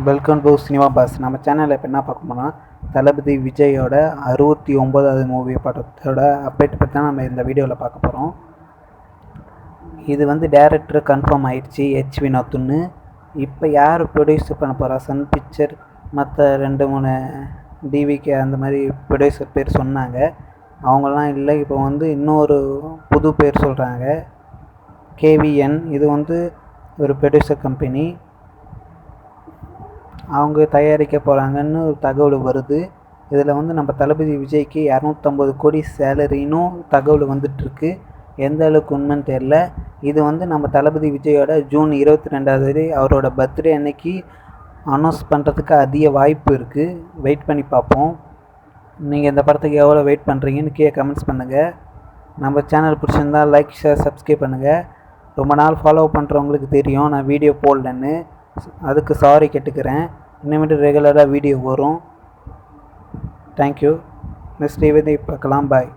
Welcome to cinema pass. நம்ம சேனலில் இப்போ என்ன பார்க்க போனால் தளபதி விஜயோட 69வது மூவி படத்தோட அப்டேட் பற்றி தான் நம்ம இந்த வீடியோவில் பார்க்க போகிறோம். இது வந்து டேரக்டர் கன்ஃபார்ம் ஆயிடுச்சு, ஹெச் வினோத்துன்னு. இப்போ யார் ப்ரொடியூஸ் பண்ண போகிறா? சன் பிக்சர் மற்ற 2-3 டிவிக்கு அந்த மாதிரி ப்ரொடியூசர் பேர் சொன்னாங்க. அவங்களாம் இல்லை, இப்போ வந்து இன்னொரு புது பேர் சொல்கிறாங்க, KVN. இது வந்து ஒரு ப்ரொடியூசர் கம்பெனி, அவங்க தயாரிக்க போகிறாங்கன்னு தகவல் வருது. இதில் வந்து நம்ம தளபதி விஜய்க்கு 250 கோடி சேலரினும் தகவல் வந்துட்டுருக்கு. எந்த அளவுக்கு உண்மைன்னு தெரில. இது வந்து நம்ம தளபதி விஜயோட ஜூன் 22 அவரோட பர்த்டே அன்னைக்கு அனௌன்ஸ் பண்ணுறதுக்கு அதிக வாய்ப்பு இருக்குது. வெயிட் பண்ணி பார்ப்போம். நீங்கள் இந்த படத்துக்கு எவ்வளோ வெயிட் பண்ணுறீங்கன்னு கீழே கமெண்ட்ஸ் பண்ணுங்கள். நம்ம சேனல் பிடிச்சிருந்தால் லைக், ஷேர், சப்ஸ்கிரைப் பண்ணுங்கள். ரொம்ப நாள் ஃபாலோ பண்ணுறவங்களுக்கு தெரியும் நான் வீடியோ போடலன்னு, அதுக்கு சாரி கேட்டுக்கிறேன். இனிமேட்டு ரெகுலராக வீடியோ வரும். தேங்க்யூ. நெக்ஸ்ட் வீடியோ பார்க்கலாம். பாய்.